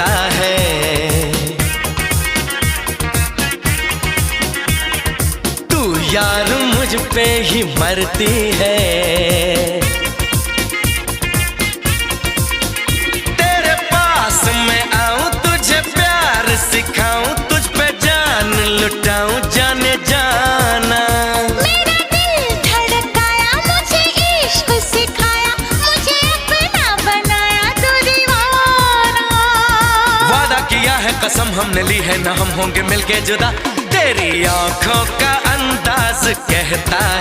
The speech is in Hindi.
कहता है। तू यार मुझ पे ही मरती है। तेरे पास मैं आऊं, तुझे प्यार सिखाऊं, तुझ पे जान लुटाऊं, जाने जाना। मेरा दिल धड़काया, मुझे इश्क सिखाया, मुझे अपना बनाया तू दीवाना। वादा किया है, कसम हमने ली है, ना हम होंगे मिलके जुदा। तेरी आंखों का अंदाज कहता